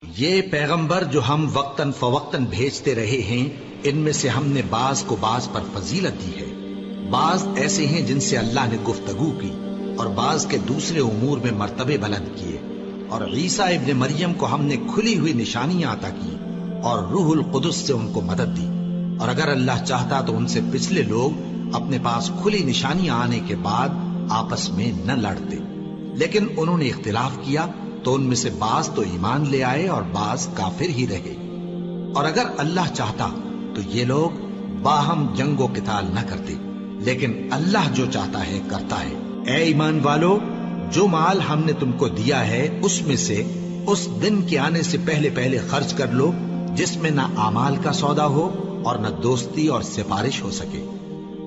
یہ پیغمبر جو ہم وقتاً فوقتاً بھیجتے رہے ہیں، ان میں سے ہم نے بعض کو بعض پر فضیلت دی ہے۔ بعض ایسے ہیں جن سے اللہ نے گفتگو کی، اور بعض کے دوسرے امور میں مرتبے بلند کیے۔ اور عیسیٰ ابن مریم کو ہم نے کھلی ہوئی نشانیاں عطا کی اور روح القدس سے ان کو مدد دی۔ اور اگر اللہ چاہتا تو ان سے پچھلے لوگ اپنے پاس کھلی نشانیاں آنے کے بعد آپس میں نہ لڑتے، لیکن انہوں نے اختلاف کیا تو ان میں سے بعض تو ایمان لے آئے اور بعض کافر ہی رہے۔ اور اگر اللہ چاہتا تو یہ لوگ باہم جنگ و قتال نہ کرتے، لیکن اللہ جو چاہتا ہے کرتا ہے۔ اے ایمان والو، جو مال ہم نے تم کو دیا ہے اس میں سے اس دن کے آنے سے پہلے پہلے خرچ کر لو، جس میں نہ اعمال کا سودا ہو اور نہ دوستی اور سفارش ہو سکے،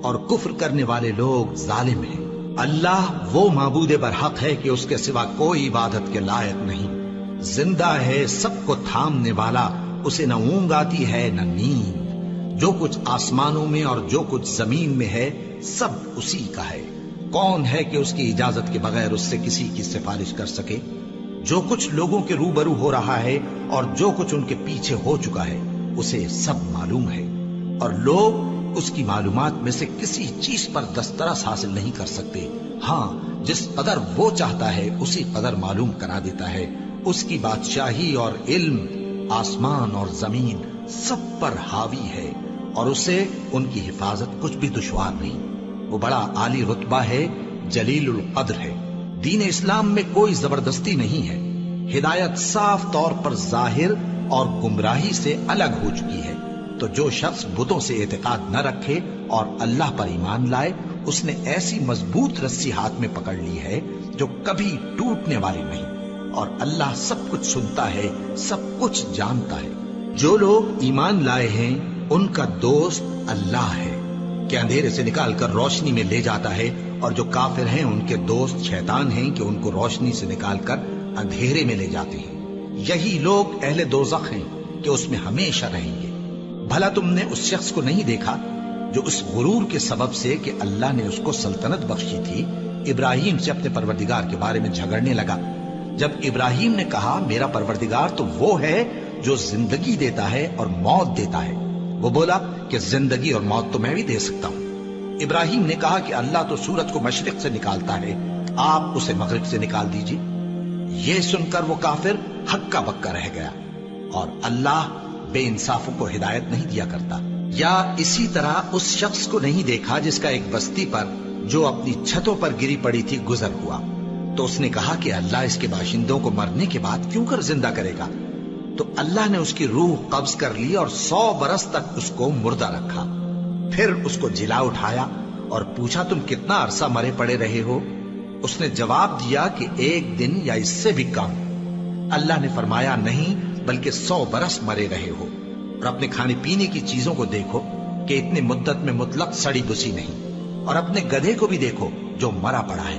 اور کفر کرنے والے لوگ ظالم ہیں۔ اللہ وہ معبود برحق ہے کہ اس کے سوا کوئی عبادت کے لائق نہیں، زندہ ہے، سب کو تھامنے والا، اسے نہ اونگ آتی ہے نہ نیند۔ جو کچھ آسمانوں میں اور جو کچھ زمین میں ہے سب اسی کا ہے۔ کون ہے کہ اس کی اجازت کے بغیر اس سے کسی کی سفارش کر سکے؟ جو کچھ لوگوں کے روبرو ہو رہا ہے اور جو کچھ ان کے پیچھے ہو چکا ہے اسے سب معلوم ہے، اور لوگ اس کی معلومات میں سے کسی چیز پر دسترس حاصل نہیں کر سکتے۔ ہاں، جس قدر وہ چاہتا ہے اسی قدر معلوم کرا دیتا ہے۔ اس کی بادشاہی اور علم آسمان اور زمین سب پر حاوی ہے، اور اسے ان کی حفاظت کچھ بھی دشوار نہیں۔ وہ بڑا عالی رتبہ ہے، جلیل القدر ہے۔ دین اسلام میں کوئی زبردستی نہیں ہے۔ ہدایت صاف طور پر ظاہر اور گمراہی سے الگ ہو چکی ہے۔ تو جو شخص بتوں سے اعتقاد نہ رکھے اور اللہ پر ایمان لائے، اس نے ایسی مضبوط رسی ہاتھ میں پکڑ لی ہے جو کبھی ٹوٹنے والی نہیں، اور اللہ سب کچھ سنتا ہے، سب کچھ جانتا ہے۔ جو لوگ ایمان لائے ہیں ان کا دوست اللہ ہے کہ اندھیرے سے نکال کر روشنی میں لے جاتا ہے، اور جو کافر ہیں ان کے دوست شیطان ہیں کہ ان کو روشنی سے نکال کر اندھیرے میں لے جاتے ہیں۔ یہی لوگ اہل دوزخ ہیں کہ اس میں ہمیشہ رہیں گے۔ بھلا تم نے اس شخص کو نہیں دیکھا جو اس غرور کے سبب سے کہ اللہ نے اس کو سلطنت بخشی تھی، ابراہیم سے اپنے پروردگار کے بارے میں جھگڑنے لگا؟ جب ابراہیم نے کہا میرا پروردگار تو وہ ہے جو زندگی دیتا ہے اور موت دیتا ہے، وہ بولا کہ زندگی اور موت تو میں بھی دے سکتا ہوں۔ ابراہیم نے کہا کہ اللہ تو سورج کو مشرق سے نکالتا ہے، آپ اسے مغرب سے نکال دیجیے۔ یہ سن کر وہ کافر ہکا بکا رہ گیا، اور اللہ بے انصافوں کو ہدایت نہیں دیا کرتا۔ یا اسی طرح اس شخص کو نہیں دیکھا جس کا ایک بستی پر جو اپنی چھتوں پر گری پڑی تھی گزر ہوا، تو اس نے کہا کہ اللہ اس کے باشندوں کو مرنے کے بعد کیوں کر زندہ کرے گا؟ تو اللہ نے اس کی روح قبض کر لی اور 100 برس تک اس کو مردہ رکھا۔ پھر اس کو جلا اٹھایا اور پوچھا تم کتنا عرصہ مرے پڑے رہے ہو؟ اس نے جواب دیا کہ 1 دن یا اس سے بھی کم۔ اللہ نے فرمایا نہیں بلکہ 100 برس مرے رہے ہو، اور اپنے کھانے پینے کی چیزوں کو دیکھو کہ اتنی مدت میں مطلق سڑی بسی نہیں، اور اپنے گدھے کو بھی دیکھو جو مرا پڑا ہے۔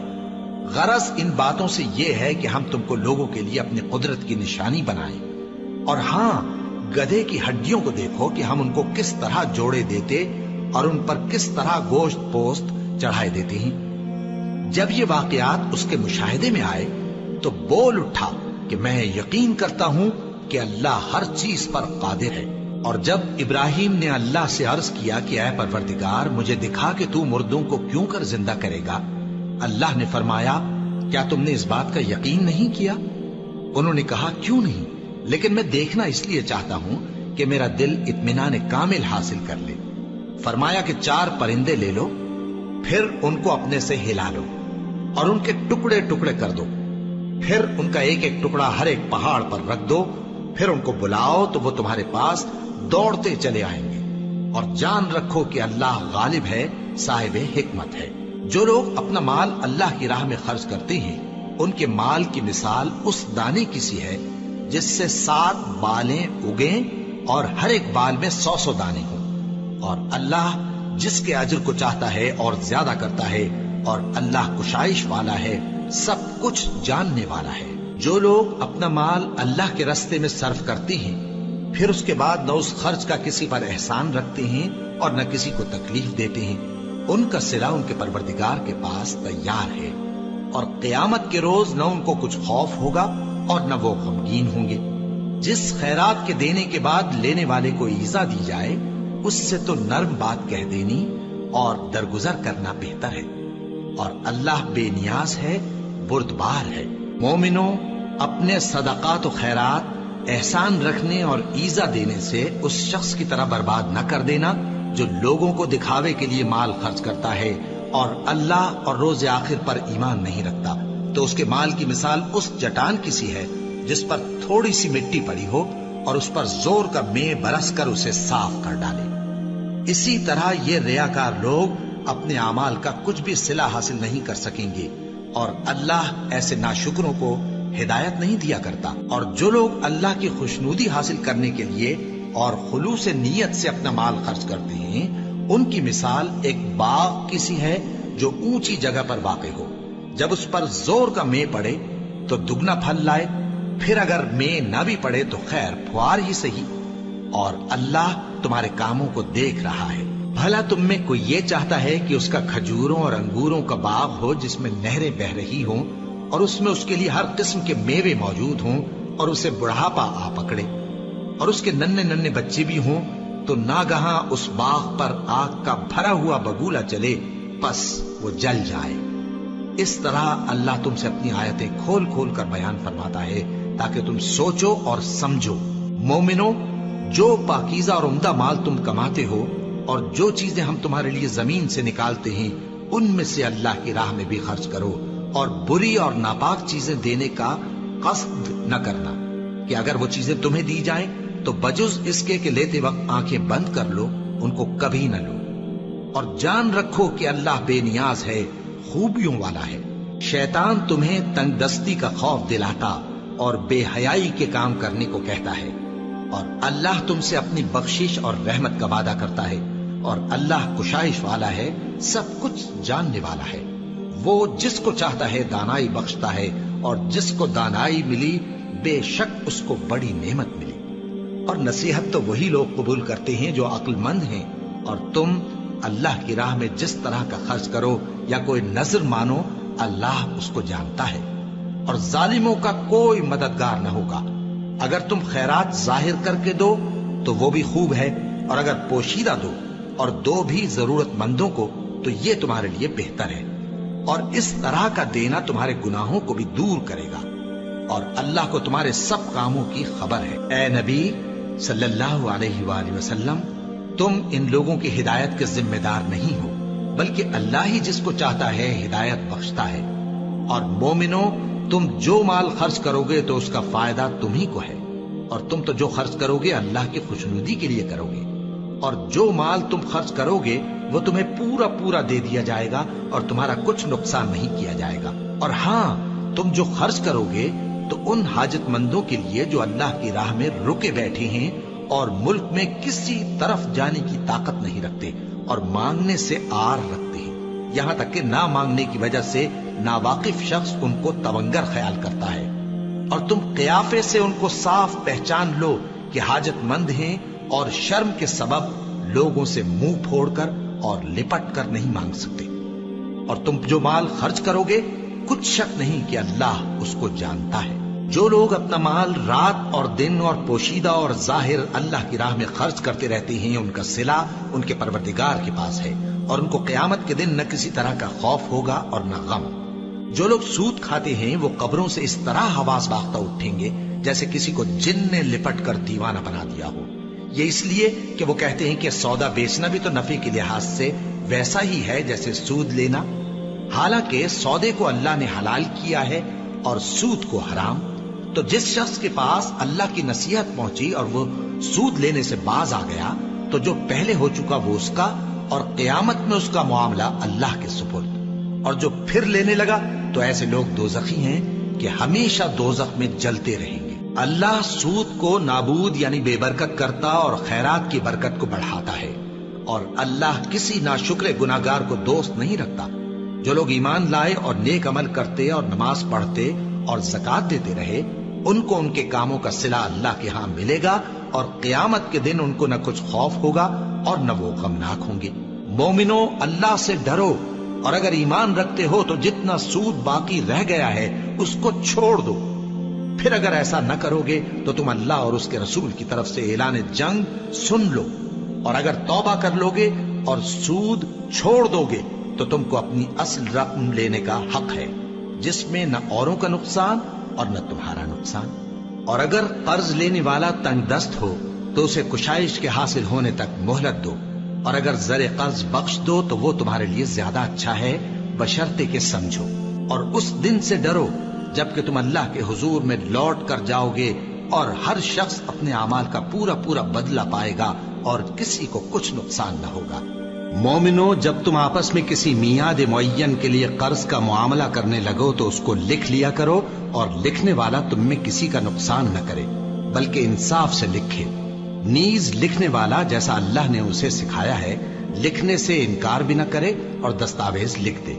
غرض ان باتوں سے یہ ہے کہ ہم تم کو لوگوں کے لیے اپنی قدرت کی نشانی بنائیں۔ اور ہاں، گدھے کی ہڈیوں کو دیکھو کہ ہم ان کو کس طرح جوڑے دیتے اور ان پر کس طرح گوشت پوست چڑھائے دیتے ہیں۔ جب یہ واقعات اس کے مشاہدے میں آئے تو بول اٹھا کہ میں یقین کرتا ہوں کہ اللہ ہر چیز پر قادر ہے۔ اور جب ابراہیم نے اللہ سے عرض کیا کہ اے پروردگار مجھے دکھا کہ تو مردوں کو کیوں کر زندہ کرے گا، اللہ نے فرمایا کیا تم نے اس بات کا یقین نہیں کیا؟ انہوں نے کہا کیوں نہیں، لیکن میں دیکھنا اس لیے چاہتا ہوں کہ میرا دل اطمینان کامل حاصل کر لے۔ فرمایا کہ 4 پرندے لے لو، پھر ان کو اپنے سے ہلا لو اور ان کے ٹکڑے ٹکڑے کر دو، پھر ان کا ایک ایک ٹکڑا ہر ایک پہاڑ پر رکھ دو، پھر ان کو بلاؤ تو وہ تمہارے پاس دوڑتے چلے آئیں گے، اور جان رکھو کہ اللہ غالب ہے، صاحب حکمت ہے۔ جو لوگ اپنا مال اللہ کی راہ میں خرچ کرتے ہیں ان کے مال کی مثال اس دانے کی سی ہے جس سے 7 بالیں اگیں اور ہر ایک بال میں 100 دانے ہوں، اور اللہ جس کے اجر کو چاہتا ہے اور زیادہ کرتا ہے، اور اللہ کشائش والا ہے، سب کچھ جاننے والا ہے۔ جو لوگ اپنا مال اللہ کے راستے میں صرف کرتے ہیں پھر اس کے بعد نہ اس خرچ کا کسی پر احسان رکھتے ہیں اور نہ کسی کو تکلیف دیتے ہیں، ان کا صلہ ان کے پروردگار کے پاس تیار ہے، اور قیامت کے روز نہ ان کو کچھ خوف ہوگا اور نہ وہ غمگین ہوں گے۔ جس خیرات کے دینے کے بعد لینے والے کو ایزا دی جائے اس سے تو نرم بات کہہ دینی اور درگزر کرنا بہتر ہے، اور اللہ بے نیاز ہے، بردبار ہے۔ مومنوں، اپنے صدقات و خیرات احسان رکھنے اور ایزا دینے سے اس شخص کی طرح برباد نہ کر دینا جو لوگوں کو دکھاوے کے لیے مال خرچ کرتا ہے اور اللہ اور روز آخر پر ایمان نہیں رکھتا، تو اس کے مال کی مثال اس چٹان کی سی ہے جس پر تھوڑی سی مٹی پڑی ہو اور اس پر زور کا مے برس کر اسے صاف کر ڈالے۔ اسی طرح یہ ریاکار لوگ اپنے اعمال کا کچھ بھی صلہ حاصل نہیں کر سکیں گے، اور اللہ ایسے ناشکروں کو ہدایت نہیں دیا کرتا۔ اور جو لوگ اللہ کی خوشنودی حاصل کرنے کے لیے اور خلوص نیت سے اپنا مال خرچ کرتے ہیں، ان کی مثال ایک باغ کی سی ہے جو اونچی جگہ پر واقع ہو، جب اس پر زور کا مے پڑے تو دگنا پھل لائے، پھر اگر مے نہ بھی پڑے تو خیر پھوار ہی سہی، اور اللہ تمہارے کاموں کو دیکھ رہا ہے۔ بھلا تم میں کوئی یہ چاہتا ہے کہ اس کا کھجوروں اور انگوروں کا باغ ہو جس میں نہریں بہ رہی ہوں اور اس میں اس کے لیے ہر قسم کے میوے موجود ہوں، اور اسے بڑھاپا آ پکڑے اور اس کے ننھے ننھے بچے بھی ہوں، تو ناگہاں اس باغ پر آگ کا بھرا ہوا بگولا چلے، پس وہ جل جائے۔ اس طرح اللہ تم سے اپنی آیتیں کھول کھول کر بیان فرماتا ہے تاکہ تم سوچو اور سمجھو۔ مومنو، جو پاکیزہ اور عمدہ مال تم کماتے ہو اور جو چیزیں ہم تمہارے لیے زمین سے نکالتے ہیں ان میں سے اللہ کی راہ میں بھی خرچ کرو، اور بری اور ناپاک چیزیں دینے کا قصد نہ کرنا کہ اگر وہ چیزیں تمہیں دی جائیں تو بجز اس کے کہ لیتے وقت آنکھیں بند کر لو، ان کو کبھی نہ لو، اور جان رکھو کہ اللہ بے نیاز ہے، خوبیوں والا ہے۔ شیطان تمہیں تنگ دستی کا خوف دلاتا اور بے حیائی کے کام کرنے کو کہتا ہے، اور اللہ تم سے اپنی بخشش اور رحمت کا وعدہ کرتا ہے، اور اللہ کشائش والا ہے، سب کچھ جاننے والا ہے۔ وہ جس کو چاہتا ہے دانائی بخشتا ہے، اور جس کو دانائی ملی بے شک اس کو بڑی نعمت ملی۔ اور نصیحت تو وہی لوگ قبول کرتے ہیں جو عقل مند ہیں، اور تم اللہ کی راہ میں جس طرح کا خرچ کرو یا کوئی نذر مانو، اللہ اس کو جانتا ہے، اور ظالموں کا کوئی مددگار نہ ہوگا۔ اگر تم خیرات ظاہر کر کے دو تو وہ بھی خوب ہے، اور اگر پوشیدہ دو اور دو بھی ضرورت مندوں کو تو یہ تمہارے لیے بہتر ہے، اور اس طرح کا دینا تمہارے گناہوں کو بھی دور کرے گا، اور اللہ کو تمہارے سب کاموں کی خبر ہے۔ اے نبی صلی اللہ علیہ وآلہ وسلم، تم ان لوگوں کی ہدایت کے ذمہ دار نہیں ہو، بلکہ اللہ ہی جس کو چاہتا ہے ہدایت بخشتا ہے۔ اور مومنو، تم جو مال خرچ کرو گے تو اس کا فائدہ تم ہی کو ہے، اور تم تو جو خرچ کرو گے اللہ کی خوشنودی کے لیے کرو گے، اور جو مال تم خرچ کرو گے وہ تمہیں پورا پورا دے دیا جائے گا اور تمہارا کچھ نقصان نہیں کیا جائے گا۔ اور ہاں، تم جو خرچ کرو گے تو ان حاجت مندوں کے لیے جو اللہ کی راہ میں رکے بیٹھے ہیں اور ملک میں کسی طرف جانے کی طاقت نہیں رکھتے اور مانگنے سے آر رکھتے ہیں، یہاں تک کہ نہ مانگنے کی وجہ سے ناواقف شخص ان کو تونگر خیال کرتا ہے، اور تم قیافے سے ان کو صاف پہچان لو کہ حاجت مند ہیں، اور شرم کے سبب لوگوں سے منہ پھوڑ کر اور لپٹ کر نہیں مانگ سکتے۔ اور تم جو مال خرچ کرو گے کچھ شک نہیں کہ اللہ اس کو جانتا ہے۔ جو لوگ اپنا مال رات اور دن اور پوشیدہ اور ظاہر اللہ کی راہ میں خرچ کرتے رہتے ہیں، ان کا صلہ ان کے پروردگار کے پاس ہے، اور ان کو قیامت کے دن نہ کسی طرح کا خوف ہوگا اور نہ غم۔ جو لوگ سود کھاتے ہیں وہ قبروں سے اس طرح حواس باختہ اٹھیں گے جیسے کسی کو جن نے لپٹ کر دیوانہ بنا دیا ہو، یہ اس لیے کہ وہ کہتے ہیں کہ سودا بیچنا بھی تو نفع کے لحاظ سے ویسا ہی ہے جیسے سود لینا، حالانکہ سودے کو اللہ نے حلال کیا ہے اور سود کو حرام۔ تو جس شخص کے پاس اللہ کی نصیحت پہنچی اور وہ سود لینے سے باز آ گیا تو جو پہلے ہو چکا وہ اس کا، اور قیامت میں اس کا معاملہ اللہ کے سپرد، اور جو پھر لینے لگا تو ایسے لوگ دوزخی ہیں کہ ہمیشہ دوزخ میں جلتے رہیں گے۔ اللہ سود کو نابود یعنی بے برکت کرتا اور خیرات کی برکت کو بڑھاتا ہے، اور اللہ کسی ناشکر گناہگار کو دوست نہیں رکھتا۔ جو لوگ ایمان لائے اور نیک عمل کرتے اور نماز پڑھتے اور زکوٰۃ دیتے رہے، ان کو ان کے کاموں کا صلہ اللہ کے ہاں ملے گا، اور قیامت کے دن ان کو نہ کچھ خوف ہوگا اور نہ وہ غمناک ہوں گے۔ مومنو، اللہ سے ڈرو، اور اگر ایمان رکھتے ہو تو جتنا سود باقی رہ گیا ہے اس کو چھوڑ دو، پھر اگر ایسا نہ کرو گے تو تم اللہ اور اس کے رسول کی طرف سے اعلان جنگ سن لو، اور اگر توبہ کر لو گے اور سود چھوڑ دو گے تو تم کو اپنی اصل رقم لینے کا حق ہے، جس میں نہ اوروں کا نقصان اور نہ تمہارا نقصان۔ اور اگر قرض لینے والا تنگ دست ہو تو اسے کشائش کے حاصل ہونے تک مہلت دو، اور اگر زر قرض بخش دو تو وہ تمہارے لیے زیادہ اچھا ہے، بشرطے کہ سمجھو۔ اور اس دن سے ڈرو جبکہ تم اللہ کے حضور میں لوٹ کر جاؤ گے، اور ہر شخص اپنے اعمال کا پورا پورا بدلہ پائے گا اور کسی کو کچھ نقصان نہ ہوگا۔ مومنو، جب تم آپس میں کسی میعاد معین کے لیے قرض کا معاملہ کرنے لگو تو اس کو لکھ لیا کرو، اور لکھنے والا تم میں کسی کا نقصان نہ کرے بلکہ انصاف سے لکھے۔ نیز لکھنے والا جیسا اللہ نے اسے سکھایا ہے لکھنے سے انکار بھی نہ کرے اور دستاویز لکھ دے،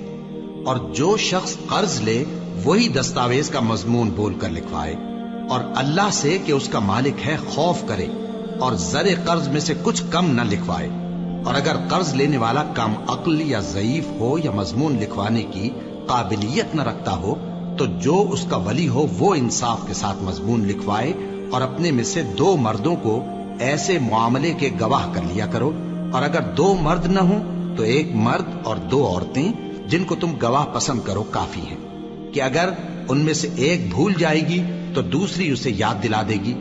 اور جو شخص قرض لے وہی دستاویز کا مضمون بول کر لکھوائے، اور اللہ سے کہ اس کا مالک ہے خوف کرے، اور زر قرض میں سے کچھ کم نہ لکھوائے۔ اور اگر قرض لینے والا کم عقل یا ضعیف ہو یا مضمون لکھوانے کی قابلیت نہ رکھتا ہو تو جو اس کا ولی ہو وہ انصاف کے ساتھ مضمون لکھوائے، اور اپنے میں سے 2 مردوں کو ایسے معاملے کے گواہ کر لیا کرو، اور اگر 2 مرد نہ ہوں تو 1 مرد اور 2 عورتیں جن کو تم گواہ پسند کرو کافی ہیں، کہ اگر ان میں سے ایک بھول جائے گی تو دوسری اسے یاد دلا دے گی۔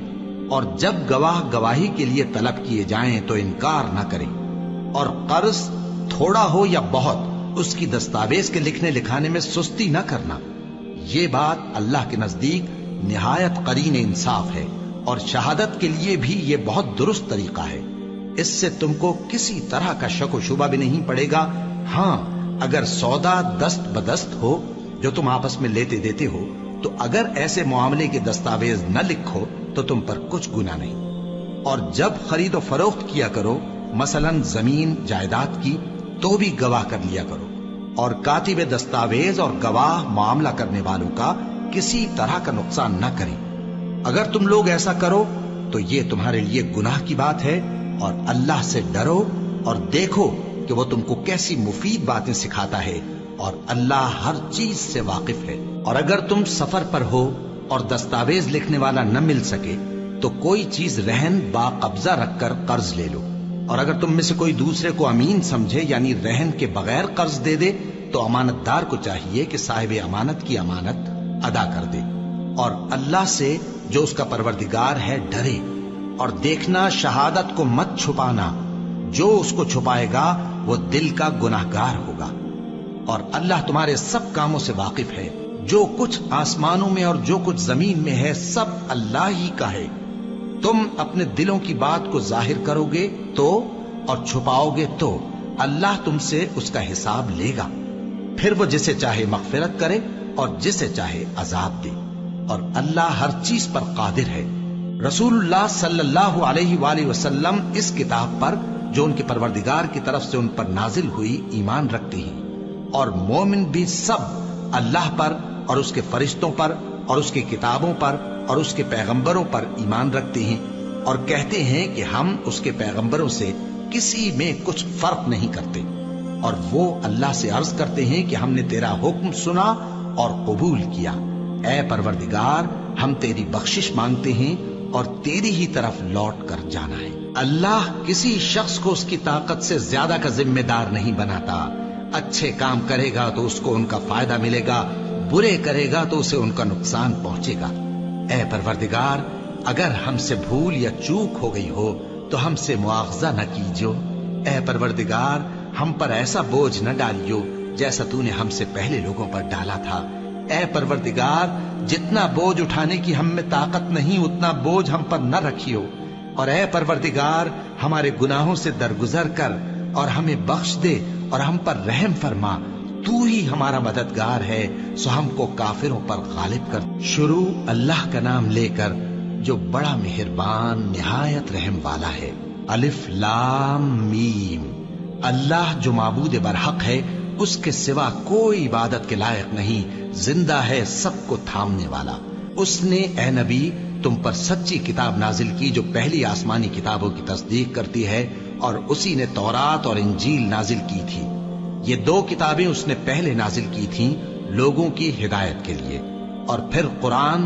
اور جب گواہ گواہی کے لیے طلب کیے جائیں تو انکار نہ کریں، اور قرض تھوڑا ہو یا بہت اس کی دستاویز کے لکھنے لکھانے میں سستی نہ کرنا۔ یہ بات اللہ کے نزدیک نہایت قرین انصاف ہے، اور شہادت کے لیے بھی یہ بہت درست طریقہ ہے۔ اس سے تم کو کسی طرح کا شک و شبہ بھی نہیں پڑے گا۔ ہاں، اگر سودا دست بدست ہو جو تم آپس میں لیتے دیتے ہو تو اگر ایسے معاملے کے دستاویز نہ لکھو تو تم پر کچھ گناہ نہیں۔ اور جب خرید و فروخت کیا کرو، مثلا زمین جائیداد کی، تو بھی گواہ کر لیا کرو، اور کاتب دستاویز اور گواہ معاملہ کرنے والوں کا کسی طرح کا نقصان نہ کریں۔ اگر تم لوگ ایسا کرو تو یہ تمہارے لیے گناہ کی بات ہے، اور اللہ سے ڈرو اور دیکھو کہ وہ تم کو کیسی مفید باتیں سکھاتا ہے، اور اللہ ہر چیز سے واقف ہے۔ اور اگر تم سفر پر ہو اور دستاویز لکھنے والا نہ مل سکے تو کوئی چیز رہن با قبضہ رکھ کر قرض لے لو، اور اگر تم میں سے کوئی دوسرے کو امین سمجھے یعنی رہن کے بغیر قرض دے دے تو امانت دار کو چاہیے کہ صاحب امانت کی امانت ادا کر دے، اور اللہ سے جو اس کا پروردگار ہے ڈرے، اور دیکھنا شہادت کو مت چھپانا، جو اس کو چھپائے گا وہ دل کا گناہگار ہوگا۔ اور اللہ تمہارے سب کاموں سے واقف ہے، جو کچھ آسمانوں میں اور جو کچھ زمین میں ہے سب اللہ ہی کا ہے۔ تم اپنے دلوں کی بات کو ظاہر کرو گے تو اور چھپاؤ گے تو اللہ تم سے اس کا حساب لے گا، پھر وہ جسے چاہے مغفرت کرے اور جسے چاہے عذاب دے، اور اللہ ہر چیز پر قادر ہے۔ رسول اللہ صلی اللہ علیہ وآلہ وسلم اس کتاب پر جو ان کے پروردگار کی طرف سے ان پر نازل ہوئی ایمان رکھتے ہیں، اور مومن بھی سب اللہ پر اور اس کے فرشتوں پر اور اس کی کتابوں پر اور اس کے پیغمبروں پر ایمان رکھتے ہیں، اور کہتے ہیں کہ ہم اس کے پیغمبروں سے کسی میں کچھ فرق نہیں کرتے، اور وہ اللہ سے عرض کرتے ہیں کہ ہم نے تیرا حکم سنا اور قبول کیا۔ اے پروردگار، ہم تیری بخشش مانگتے ہیں اور تیری ہی طرف لوٹ کر جانا ہے۔ اللہ کسی شخص کو اس کی طاقت سے زیادہ کا ذمہ دار نہیں بناتا۔ اچھے کام کرے گا تو اس کو ان کا فائدہ ملے گا، برے کرے گا تو اسے ان کا نقصان پہنچے گا۔ اے پروردگار، اگر ہم سے بھول یا چوک ہو گئی ہو تو ہم سے مواخذہ نہ کیجو۔ اے پروردگار، ہم پر ایسا بوجھ نہ ڈالیو جیسا تو نے ہم سے پہلے لوگوں پر ڈالا تھا۔ اے پروردگار، جتنا بوجھ اٹھانے کی ہم میں طاقت نہیں اتنا بوجھ ہم پر نہ رکھیو، اور اے پروردگار، ہمارے گناہوں سے درگزر کر اور ہمیں بخش دے اور ہم پر رحم فرما، تو ہی ہمارا مددگار ہے، سو ہم کو کافروں پر غالب کر۔ شروع اللہ کا نام لے کر جو بڑا مہربان نہایت رحم والا ہے۔ الف لام میم۔ اللہ جو معبود برحق ہے، اس کے سوا کوئی عبادت کے لائق نہیں، زندہ ہے، سب کو تھامنے والا۔ اس نے اے نبی تم پر سچی کتاب نازل کی جو پہلی آسمانی کتابوں کی تصدیق کرتی ہے، اور اسی نے تورات اور انجیل نازل کی تھی۔ یہ 2 کتابیں اس نے پہلے نازل کی تھیں لوگوں کی ہدایت کے لیے، اور پھر قرآن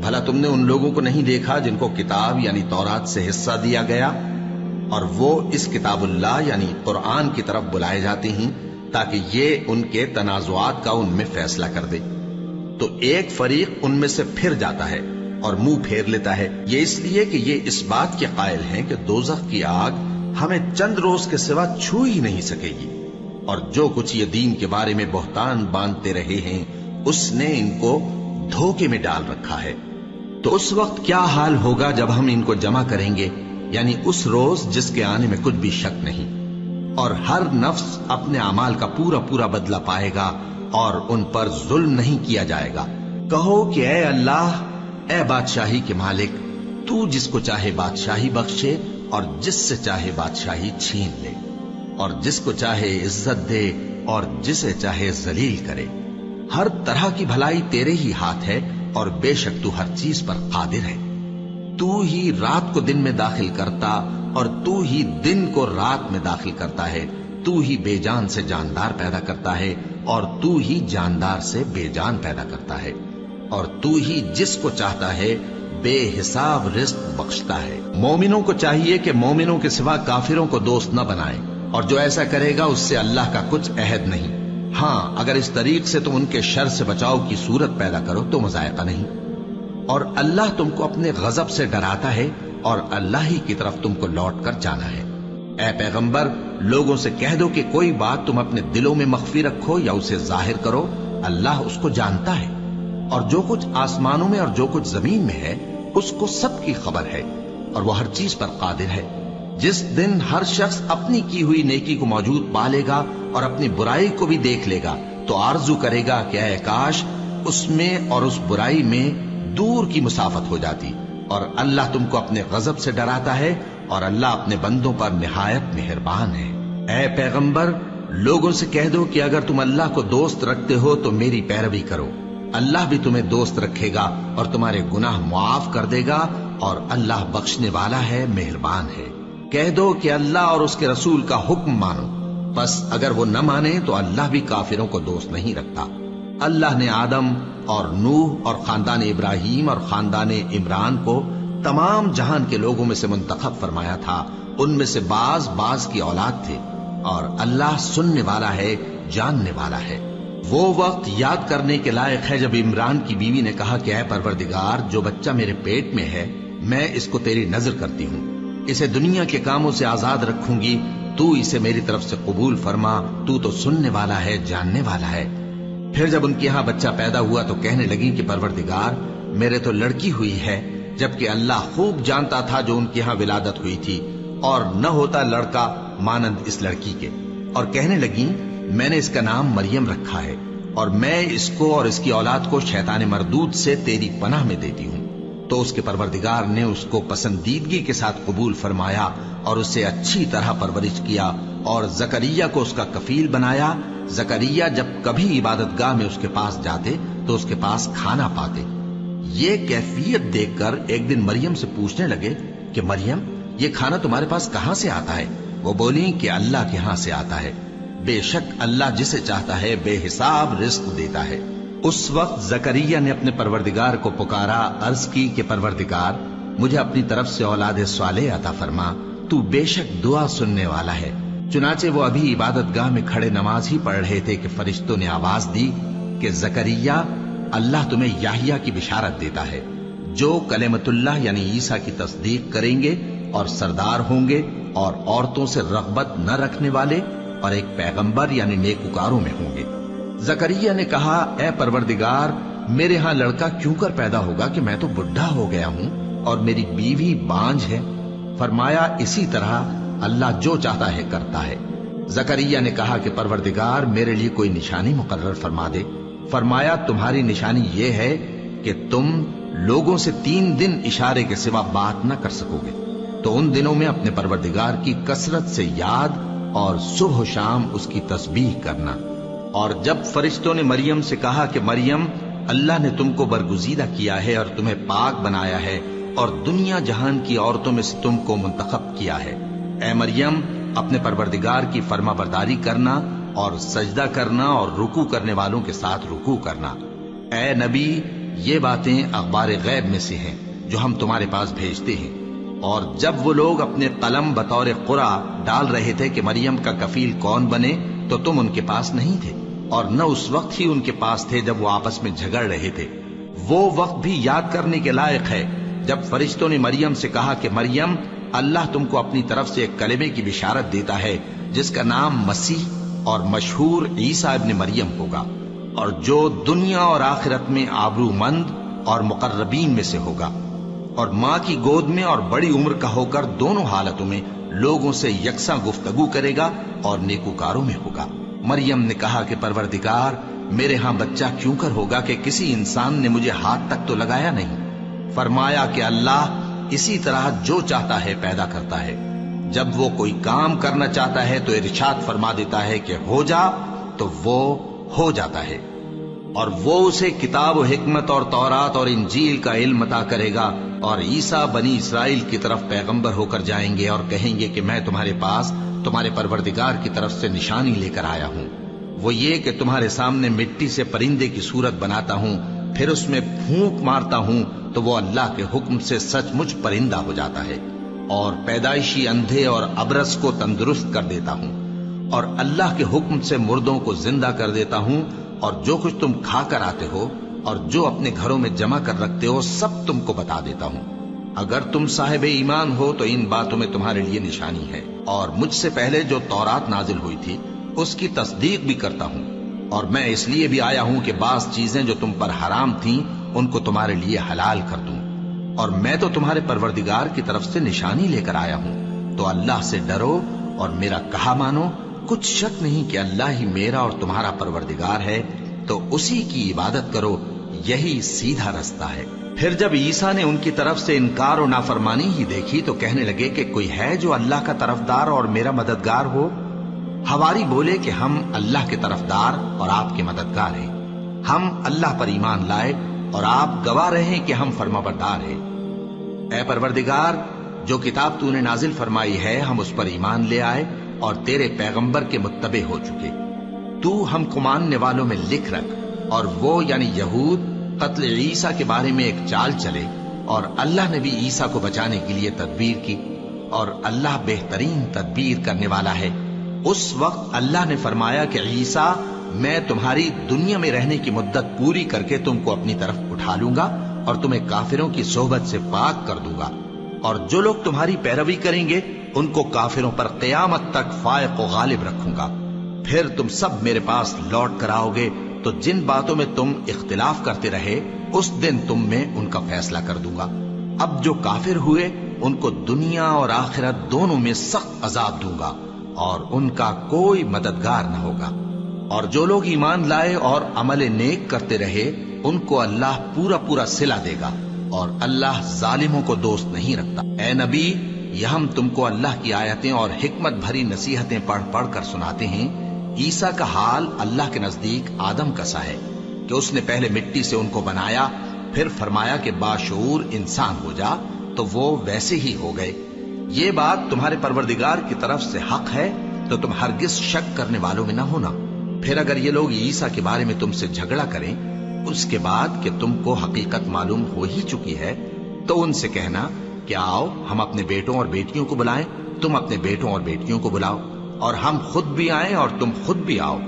بھلا تم نے ان لوگوں کو نہیں دیکھا جن کو کتاب یعنی تورات سے حصہ دیا گیا اور وہ اس کتاب اللہ یعنی قرآن کی طرف بلائے جاتے ہیں تاکہ یہ ان کے تنازعات کا ان میں فیصلہ کر دے؟ تو ایک فریق ان میں سے پھر جاتا ہے اور منہ پھیر لیتا ہے، یہ اس لیے کہ یہ اس بات کے قائل ہیں کہ دوزخ کی آگ ہمیں چند روز کے سوا چھو ہی نہیں سکے گی، اور جو کچھ یہ دین کے بارے میں بہتان باندھتے رہے ہیں اس نے ان کو دھوکے میں ڈال رکھا ہے۔ تو اس وقت کیا حال ہوگا جب ہم ان کو جمع کریں گے، یعنی اس روز جس کے آنے میں کچھ بھی شک نہیں، اور ہر نفس اپنے اعمال کا پورا پورا بدلہ پائے گا اور ان پر ظلم نہیں کیا جائے گا۔ کہو کہ اے اللہ، اے بادشاہی کے مالک، تو جس کو چاہے بادشاہی بخشے اور جس سے چاہے بادشاہی چھین لے، اور جس کو چاہے عزت دے اور جسے چاہے ذلیل کرے۔ ہر طرح کی بھلائی تیرے ہی ہاتھ ہے اور بے شک تو ہر چیز پر قادر ہے۔ تو ہی رات کو دن میں داخل کرتا اور تو ہی دن کو رات میں داخل کرتا ہے، تو ہی بے جان سے جاندار پیدا کرتا ہے اور تو ہی جاندار سے بے جان پیدا کرتا ہے، اور تو ہی جس کو چاہتا ہے بے حساب رزق بخشتا ہے۔ مومنوں کو چاہیے کہ مومنوں کے سوا کافروں کو دوست نہ بنائیں، اور جو ایسا کرے گا اس سے اللہ کا کچھ عہد نہیں۔ ہاں، اگر اس طریق سے تم ان کے شر سے بچاؤ کی صورت پیدا کرو تو مذائقہ نہیں، اور اللہ تم کو اپنے غضب سے ڈراتا ہے اور اللہ ہی کی طرف تم کو لوٹ کر جانا ہے۔ اے پیغمبر، لوگوں سے کہہ دو کہ کوئی بات تم اپنے دلوں میں مخفی رکھو یا اسے ظاہر کرو، اللہ اس کو جانتا ہے، اور جو کچھ آسمانوں میں اور جو کچھ زمین میں ہے اس کو سب کی خبر ہے، اور وہ ہر چیز پر قادر ہے۔ جس دن ہر شخص اپنی کی ہوئی نیکی کو موجود پالے گا اور اپنی برائی کو بھی دیکھ لے گا تو آرزو کرے گا کہ اے کاش اس میں اور اس برائی میں دور کی مسافت ہو جاتی، اور اللہ تم کو اپنے غضب سے ڈراتا ہے اور اللہ اپنے بندوں پر نہایت مہربان ہے۔ اے پیغمبر، لوگوں سے کہہ دو کہ اگر تم اللہ کو دوست رکھتے ہو تو میری پیروی کرو، اللہ بھی تمہیں دوست رکھے گا اور تمہارے گناہ معاف کر دے گا، اور اللہ بخشنے والا ہے، مہربان ہے۔ کہہ دو کہ اللہ اور اس کے رسول کا حکم مانو، بس اگر وہ نہ مانے تو اللہ بھی کافروں کو دوست نہیں رکھتا۔ اللہ نے آدم اور نوح اور خاندان ابراہیم اور خاندان عمران کو تمام جہان کے لوگوں میں سے منتخب فرمایا تھا، ان میں سے بعض کی اولاد تھے، اور اللہ سننے والا ہے، جاننے والا ہے۔ وہ وقت یاد کرنے کے لائق ہے جب عمران کی بیوی نے کہا کہ اے پروردگار، جو بچہ میرے پیٹ میں ہے میں اس کو تیری نظر کرتی ہوں، اسے دنیا کے کاموں سے آزاد رکھوں گی، تو اسے میری طرف سے قبول فرما، تو تو سننے والا ہے، جاننے والا ہے۔ پھر جب ان کے ہاں بچہ پیدا ہوا تو کہنے لگی کہ پروردگار، میرے تو لڑکی ہوئی ہے، جبکہ اللہ خوب جانتا تھا جو ان کے ہاں ولادت ہوئی تھی، اور نہ ہوتا لڑکا مانند اس لڑکی کے، اور کہنے لگی میں نے اس کا نام مریم رکھا ہے، اور میں اس کو اور اس کی اولاد کو شیطان مردود سے تیری پناہ میں دیتی ہوں۔ تو اس کے پروردگار نے اس کو پسندیدگی کے ساتھ قبول فرمایا اور اسے اچھی طرح پرورش کیا، اور زکریہ کو اس کا کفیل بنایا۔ زکریہ جب کبھی عبادت گاہ میں اس کے پاس جاتے تو اس کے پاس کھانا پاتے۔ یہ کیفیت دیکھ کر ایک دن مریم سے پوچھنے لگے کہ مریم، یہ کھانا تمہارے پاس کہاں سے آتا ہے؟ وہ بولی کہ اللہ کے ہاں سے آتا ہے، بے شک اللہ جسے چاہتا ہے بے حساب رزق دیتا ہے۔ اس وقت زکریا نے اپنے پروردگار کو پکارا، عرض کی کہ پروردگار، مجھے اپنی طرف سے اولاد صالح عطا فرما، تو بے شک دعا سننے والا ہے۔ چنانچہ وہ ابھی عبادت گاہ میں کھڑے نماز ہی پڑھ رہے تھے کہ فرشتوں نے آواز دی کہ زکریا، اللہ تمہیں یحییٰ کی بشارت دیتا ہے، جو کلمۃ اللہ یعنی عیسیٰ کی تصدیق کریں گے اور سردار ہوں گے اور عورتوں سے رغبت نہ رکھنے والے اور ایک پیغمبر یعنی نیکوکاروں میں ہوں گے۔ زکریا نے کہا، اے پروردگار، میرے ہاں لڑکا کیوں کر پیدا ہوگا کہ میں تو بڈھا ہو گیا ہوں اور میری بیوی بانجھ ہے؟ فرمایا، اسی طرح اللہ جو چاہتا ہے کرتا ہے۔ زکریا نے کہا کہ پروردگار، میرے لیے کوئی نشانی مقرر فرما دے۔ فرمایا، تمہاری نشانی یہ ہے کہ تم لوگوں سے 3 دن اشارے کے سوا بات نہ کر سکو گے، تو ان دنوں میں اپنے پروردگار کی کثرت سے یاد اور صبح و شام اس کی تسبیح کرنا۔ اور جب فرشتوں نے مریم سے کہا کہ مریم، اللہ نے تم کو برگزیدہ کیا ہے اور تمہیں پاک بنایا ہے اور دنیا جہان کی عورتوں میں سے تم کو منتخب کیا ہے، اے مریم، اپنے پروردگار کی فرما برداری کرنا اور سجدہ کرنا اور رکوع کرنے والوں کے ساتھ رکوع کرنا۔ اے نبی، یہ باتیں اخبار غیب میں سے ہیں جو ہم تمہارے پاس بھیجتے ہیں۔ اور جب وہ لوگ اپنے قلم بطور قرعہ ڈال رہے تھے کہ مریم کا کفیل کون بنے، تو تم ان کے پاس نہیں تھے، اور نہ اس وقت ہی ان کے پاس تھے جب وہ آپس میں جھگڑ رہے تھے۔ وہ وقت بھی یاد کرنے کے لائق ہے جب فرشتوں نے مریم سے کہا کہ مریم، اللہ تم کو اپنی طرف سے ایک کلمے کی بشارت دیتا ہے جس کا نام مسیح اور مشہور عیسیٰ ابن مریم ہوگا، اور جو دنیا اور آخرت میں آبرو مند اور مقربین میں سے ہوگا، اور ماں کی گود میں اور بڑی عمر کا ہو کر دونوں حالتوں میں لوگوں سے یکساں گفتگو کرے گا اور نیکوکاروں میں ہوگا۔ مریم نے کہا کہ پروردگار، میرے ہاں بچہ کیوں کر ہوگا کہ کسی انسان نے مجھے ہاتھ تک تو لگایا نہیں۔ فرمایا کہ اللہ اسی طرح جو چاہتا ہے پیدا کرتا ہے، جب وہ کوئی کام کرنا چاہتا ہے تو ارشاد فرما دیتا ہے کہ ہو جا، تو وہ ہو جاتا ہے۔ اور وہ اسے کتاب و حکمت اور تورات اور انجیل کا علم عطا کرے گا، اور عیسیٰ بنی اسرائیل کی طرف پیغمبر ہو کر جائیں گے اور کہیں گے کہ میں تمہارے پاس تمہارے پروردگار کی طرف سے نشانی لے کر آیا ہوں، وہ یہ کہ تمہارے سامنے مٹی سے پرندے کی صورت بناتا ہوں، پھر اس میں پھونک مارتا ہوں تو وہ اللہ کے حکم سے سچ مچ پرندہ ہو جاتا ہے، اور پیدائشی اندھے اور ابرص کو تندرست کر دیتا ہوں، اور اللہ کے حکم سے مردوں کو زندہ کر دیتا ہوں، اور جو کچھ تم کھا کر آتے ہو اور جو اپنے گھروں میں جمع کر رکھتے ہو سب تم کو بتا دیتا ہوں۔ اگر تم صاحب ایمان ہو تو ان باتوں میں تمہارے لیے نشانی ہے، اور مجھ سے پہلے جو تورات نازل ہوئی تھی اس کی تصدیق بھی کرتا ہوں، اور میں اس لیے بھی آیا ہوں کہ بعض چیزیں جو تم پر حرام تھیں ان کو تمہارے لیے حلال کر دوں، اور میں تو تمہارے پروردگار کی طرف سے نشانی لے کر آیا ہوں، تو اللہ سے ڈرو اور میرا کہا مانو۔ کچھ شک نہیں کہ اللہ ہی میرا اور تمہارا پروردگار ہے، تو اسی کی عبادت کرو، یہی سیدھا رستہ ہے۔ پھر جب عیسیٰ نے ان کی طرف سے انکار و نافرمانی ہی دیکھی تو کہنے لگے کہ کوئی ہے جو اللہ کا طرفدار اور میرا مددگار ہو؟ حواری بولے کہ ہم اللہ کے طرفدار اور آپ کے مددگار ہیں، ہم اللہ پر ایمان لائے اور آپ گواہ رہے کہ ہم فرما بردار ہیں۔ اے پروردگار، جو کتاب تو نے نازل فرمائی ہے ہم اس پر ایمان لے آئے اور تیرے پیغمبر کے متبع ہو چکے، تو ہم کو ماننے والوں میں لکھ رکھ، اور وہ یعنی یہود قتل عیسیٰ کے بارے میں ایک چال چلے، اور اللہ نے بھی عیسیٰ کو بچانے کے لیے تدبیر کی، اور اللہ بہترین تدبیر کرنے والا ہے۔ اس وقت اللہ نے فرمایا کہ عیسیٰ، میں تمہاری دنیا میں رہنے کی مدت پوری کر کے تم کو اپنی طرف اٹھا لوں گا اور تمہیں کافروں کی صحبت سے پاک کر دوں گا، اور جو لوگ تمہاری پیروی کریں گے ان کو کافروں پر قیامت تک فائق و غالب رکھوں گا۔ پھر تم سب میرے پاس لوٹ کر آؤ گے تو جن باتوں میں تم اختلاف کرتے رہے اس دن تم میں ان کا فیصلہ کر دوں گا۔ اب جو کافر ہوئے ان کو دنیا اور آخرت دونوں میں سخت عذاب دوں گا، اور ان کا کوئی مددگار نہ ہوگا۔ اور جو لوگ ایمان لائے اور عمل نیک کرتے رہے ان کو اللہ پورا پورا صلہ دے گا، اور اللہ ظالموں کو دوست نہیں رکھتا۔ اے نبی، یہ ہم تم کو اللہ کی آیتیں اور حکمت بھری نصیحتیں پڑھ پڑھ کر سناتے ہیں۔ عیسیٰ کا حال اللہ کے نزدیک آدم کا سا ہے کہ اس نے پہلے مٹی سے ان کو بنایا، پھر فرمایا کہ باشعور انسان ہو جا، تو وہ ویسے ہی ہو گئے۔ یہ بات تمہارے پروردگار کی طرف سے حق ہے، تو تم ہرگز شک کرنے والوں میں نہ ہونا۔ پھر اگر یہ لوگ عیسیٰ کے بارے میں تم سے جھگڑا کریں اس کے بعد کہ تم کو حقیقت معلوم ہو ہی چکی ہے، تو ان سے کہنا کہ آؤ ہم اپنے بیٹوں اور بیٹیوں کو بلائیں، تم اپنے بیٹوں اور بیٹیوں کو بلاؤ، اور ہم خود بھی آئیں اور تم خود بھی آؤ،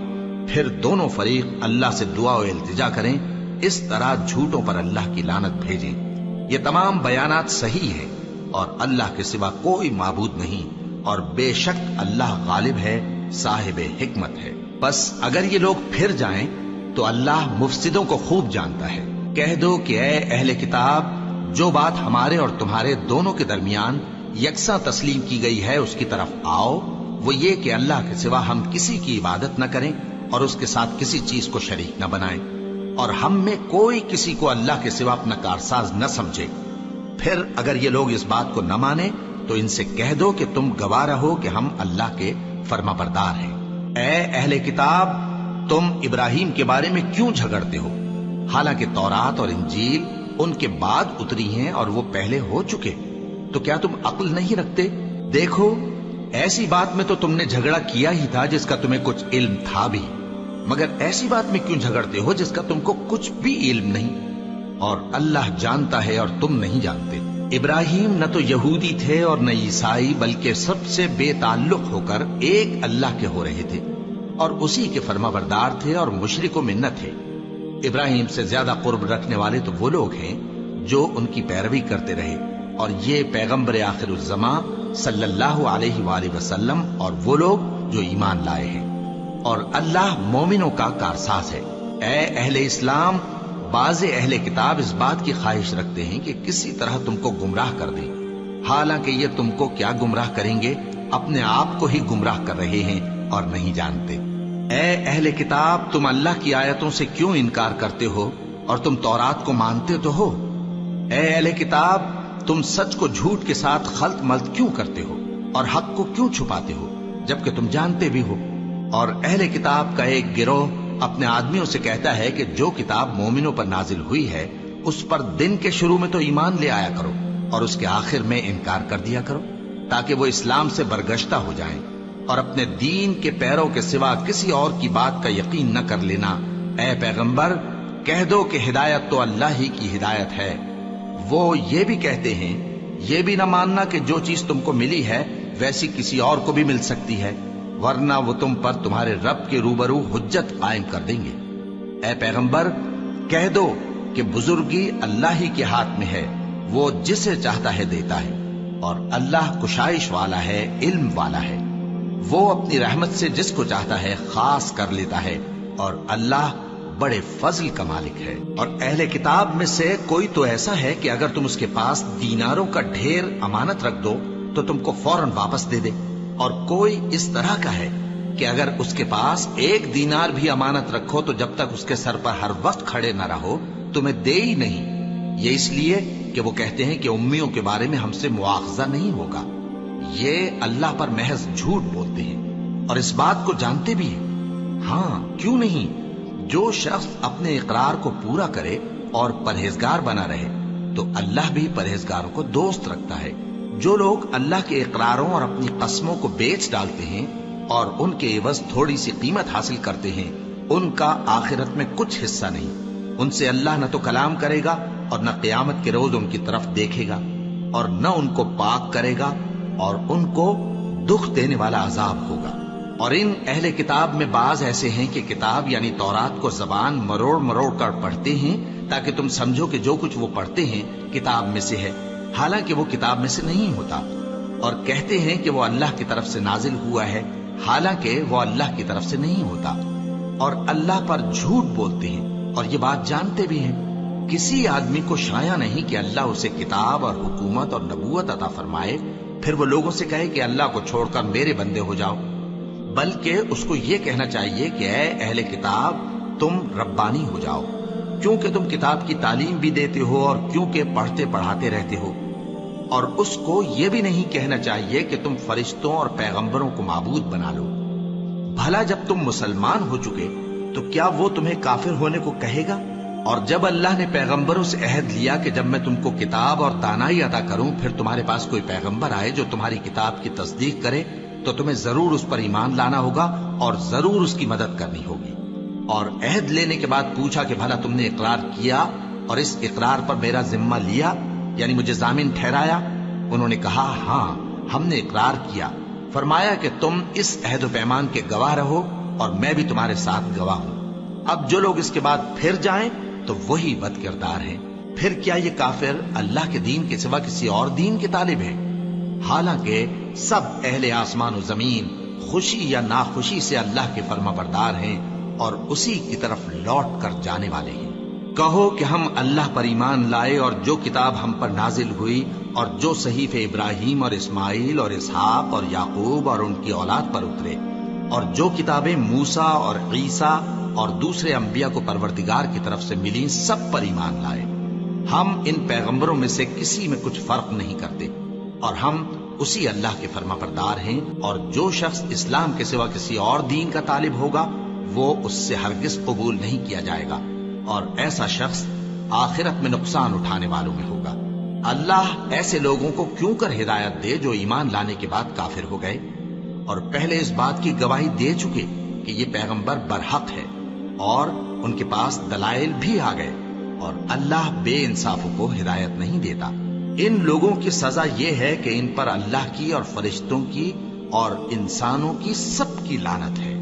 پھر دونوں فریق اللہ سے دعا و التجا کریں، اس طرح جھوٹوں پر اللہ کی لعنت بھیجیں۔ یہ تمام بیانات صحیح ہیں، اور اللہ کے سوا کوئی معبود نہیں، اور بے شک اللہ غالب ہے، صاحب حکمت ہے۔ بس اگر یہ لوگ پھر جائیں تو اللہ مفسدوں کو خوب جانتا ہے۔ کہہ دو کہ اے اہل کتاب، جو بات ہمارے اور تمہارے دونوں کے درمیان یکساں تسلیم کی گئی ہے اس کی طرف آؤ، وہ یہ کہ اللہ کے سوا ہم کسی کی عبادت نہ کریں اور اس کے ساتھ کسی چیز کو شریک نہ بنائیں، اور ہم میں کوئی کسی کو اللہ کے سوا اپنا کارساز نہ سمجھے۔ پھر اگر یہ لوگ اس بات کو نہ مانیں تو ان سے کہہ دو کہ تم گواہ رہو کہ ہم اللہ کے فرما بردار ہیں۔ اے اہل کتاب، تم ابراہیم کے بارے میں کیوں جھگڑتے ہو؟ حالانکہ تورات اور انجیل ان کے بعد اتری ہیں اور وہ پہلے ہو چکے، تو کیا تم عقل نہیں رکھتے؟ دیکھو، ایسی بات میں تو تم نے جھگڑا کیا ہی تھا جس کا تمہیں کچھ علم تھا بھی، مگر ایسی بات میں کیوں جھگڑتے ہو جس کا تم کو کچھ بھی علم نہیں؟ اور اللہ جانتا ہے اور تم نہیں جانتے۔ ابراہیم نہ تو یہودی تھے اور نہ عیسائی، بلکہ سب سے بے تعلق ہو کر ایک اللہ کے ہو رہے تھے اور اسی کے فرمانبردار تھے اور مشرکوں میں نہ تھے۔ ابراہیم سے زیادہ قرب رکھنے والے تو وہ لوگ ہیں جو ان کی پیروی کرتے رہے، اور یہ پیغمبر آخر الزماں صلی اللہ علیہ وآلہ وسلم اور وہ لوگ جو ایمان لائے ہیں، اور اللہ مومنوں کا کارساز ہے۔ اے اہل اسلام، بعض اہل کتاب اس بات کی خواہش رکھتے ہیں کہ کسی طرح تم کو گمراہ کر دیں، حالانکہ یہ تم کو کیا گمراہ کریں گے، اپنے آپ کو ہی گمراہ کر رہے ہیں اور نہیں جانتے۔ اے اہل کتاب، تم اللہ کی آیتوں سے کیوں انکار کرتے ہو اور تم تورات کو مانتے تو ہو؟ اے اہل کتاب، تم سچ کو جھوٹ کے ساتھ خلط ملط کیوں کرتے ہو اور حق کو کیوں چھپاتے ہو جبکہ تم جانتے بھی ہو؟ اور اہل کتاب کا ایک گروہ اپنے آدمیوں سے کہتا ہے کہ جو کتاب مومنوں پر نازل ہوئی ہے اس پر دن کے شروع میں تو ایمان لے آیا کرو اور اس کے آخر میں انکار کر دیا کرو، تاکہ وہ اسلام سے برگشتہ ہو جائیں اور اپنے دین کے پیروں کے سوا کسی اور کی بات کا یقین نہ کر لینا۔ اے پیغمبر، کہہ دو کہ ہدایت تو اللہ ہی کی ہدایت ہے۔ وہ یہ بھی کہتے ہیں، یہ بھی نہ ماننا کہ جو چیز تم کو ملی ہے ویسی کسی اور کو بھی مل سکتی ہے، ورنہ وہ تم پر تمہارے رب کے روبرو حجت قائم کر دیں گے۔ اے پیغمبر، کہہ دو کہ بزرگی اللہ ہی کے ہاتھ میں ہے، وہ جسے چاہتا ہے دیتا ہے، اور اللہ کشائش والا ہے، علم والا ہے۔ وہ اپنی رحمت سے جس کو چاہتا ہے خاص کر لیتا ہے، اور اللہ بڑے فضل کا مالک ہے۔ اور اہل کتاب میں سے کوئی تو ایسا ہے کہ اگر تم اس کے پاس دیناروں کا ڈھیر امانت رکھ دو تو تم کو فوراً واپس دے دے، اور کوئی اس طرح کا ہے کہ اگر اس کے پاس 1 دینار بھی امانت رکھو تو جب تک اس کے سر پر ہر وقت کھڑے نہ رہو تمہیں دے ہی نہیں، یہ اس لیے کہ وہ کہتے ہیں کہ امیوں کے بارے میں ہم سے مواخذہ نہیں ہوگا۔ یہ اللہ پر محض جھوٹ بولتے ہیں اور اس بات کو جانتے بھی ہیں۔ ہاں، کیوں نہیں، جو شخص اپنے اقرار کو پورا کرے اور پرہیزگار بنا رہے تو اللہ بھی پرہیزگاروں کو دوست رکھتا ہے۔ جو لوگ اللہ کے اقراروں اور اپنی قسموں کو بیچ ڈالتے ہیں اور ان کے عوض تھوڑی سی قیمت حاصل کرتے ہیں، ان کا آخرت میں کچھ حصہ نہیں۔ ان سے اللہ نہ تو کلام کرے گا اور نہ قیامت کے روز ان کی طرف دیکھے گا، اور نہ ان کو پاک کرے گا، اور ان کو دکھ دینے والا عذاب ہوگا۔ اور ان اہل کتاب میں بعض ایسے ہیں کہ کتاب یعنی تورات کو زبان مروڑ مروڑ کر پڑھتے ہیں تاکہ تم سمجھو کہ جو کچھ وہ پڑھتے ہیں کتاب میں سے ہے، حالانکہ وہ کتاب میں سے نہیں ہوتا، اور کہتے ہیں کہ وہ اللہ کی طرف سے نازل ہوا ہے، حالانکہ وہ اللہ کی طرف سے نہیں ہوتا، اور اللہ پر جھوٹ بولتے ہیں اور یہ بات جانتے بھی ہیں۔ کسی آدمی کو شایع نہیں کہ اللہ اسے کتاب اور حکومت اور نبوت عطا فرمائے، پھر وہ لوگوں سے کہے کہ اللہ کو چھوڑ کر میرے بندے ہو جاؤ، بلکہ اس کو یہ کہنا چاہیے کہ اے اہل کتاب، تم ربانی ہو جاؤ، کیونکہ تم کتاب کی تعلیم بھی دیتے ہو اور کیونکہ پڑھتے پڑھاتے رہتے ہو۔ اور اس کو یہ بھی نہیں کہنا چاہیے کہ تم فرشتوں اور پیغمبروں کو معبود بنا لو۔ بھلا جب تم مسلمان ہو چکے تو کیا وہ تمہیں کافر ہونے کو کہے گا؟ اور جب اللہ نے پیغمبروں سے عہد لیا کہ جب میں تم کو کتاب اور دانائی عطا کروں پھر تمہارے پاس کوئی پیغمبر آئے جو تمہاری کتاب کی تصدیق کرے تو تمہیں ضرور اس پر ایمان لانا ہوگا اور ضرور اس کی مدد کرنی ہوگی۔ اور عہد لینے کے بعد پوچھا کہ بھلا تم نے اقرار کیا اور اس اقرار پر میرا ذمہ لیا، یعنی مجھے ضامن ٹھہرایا؟ انہوں نے کہا ہاں، ہم نے اقرار کیا۔ فرمایا کہ تم اس عہد و پیمان کے گواہ رہو اور میں بھی تمہارے ساتھ گواہ ہوں۔ اب جو لوگ اس کے بعد پھر جائیں تو وہی بد کردار ہیں۔ پھر کیا یہ کافر اللہ کے دین کے سوا کسی اور دین کے طالب ہیں؟ حالانکہ سب اہل آسمان و زمین خوشی یا ناخوشی سے اللہ کے فرما بردار ہیں اور اسی کی طرف لوٹ کر جانے والے ہیں۔ کہو کہ ہم اللہ پر ایمان لائے اور جو کتاب ہم پر نازل ہوئی اور جو صحیفے ابراہیم اور اسماعیل اور اسحاق اور یعقوب اور ان کی اولاد پر اترے، اور جو کتابیں موسیٰ اور عیسیٰ اور دوسرے انبیاء کو پروردگار کی طرف سے ملی، سب پر ایمان لائے۔ ہم ان پیغمبروں میں سے کسی میں کچھ فرق نہیں کرتے، اور ہم اسی اللہ کے فرما بردار ہیں۔ اور جو شخص اسلام کے سوا کسی اور دین کا طالب ہوگا وہ اس سے ہرگز قبول نہیں کیا جائے گا، اور ایسا شخص آخرت میں نقصان اٹھانے والوں میں ہوگا۔ اللہ ایسے لوگوں کو کیوں کر ہدایت دے جو ایمان لانے کے بعد کافر ہو گئے اور پہلے اس بات کی گواہی دے چکے کہ یہ پیغمبر برحق ہے اور ان کے پاس دلائل بھی آ گئے، اور اللہ بے انصافوں کو ہدایت نہیں دیتا۔ ان لوگوں کی سزا یہ ہے کہ ان پر اللہ کی اور فرشتوں کی اور انسانوں کی سب کی لعنت ہے،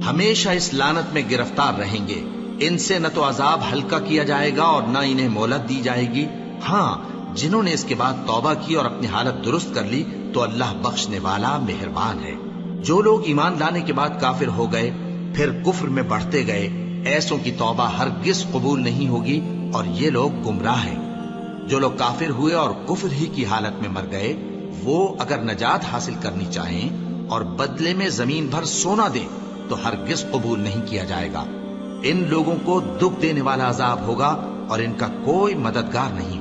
ہمیشہ اس لعنت میں گرفتار رہیں گے۔ ان سے نہ تو عذاب ہلکا کیا جائے گا اور نہ انہیں مہلت دی جائے گی۔ ہاں، جنہوں نے اس کے بعد توبہ کی اور اپنی حالت درست کر لی تو اللہ بخشنے والا مہربان ہے۔ جو لوگ ایمان لانے کے بعد کافر ہو گئے پھر کفر میں بڑھتے گئے، ایسوں کی توبہ ہرگز قبول نہیں ہوگی اور یہ لوگ گمراہ ہیں۔ جو لوگ کافر ہوئے اور کفر ہی کی حالت میں مر گئے، وہ اگر نجات حاصل کرنی چاہیں اور بدلے میں زمین بھر سونا دیں تو ہرگز قبول نہیں کیا جائے گا۔ ان لوگوں کو دکھ دینے والا عذاب ہوگا اور ان کا کوئی مددگار نہیں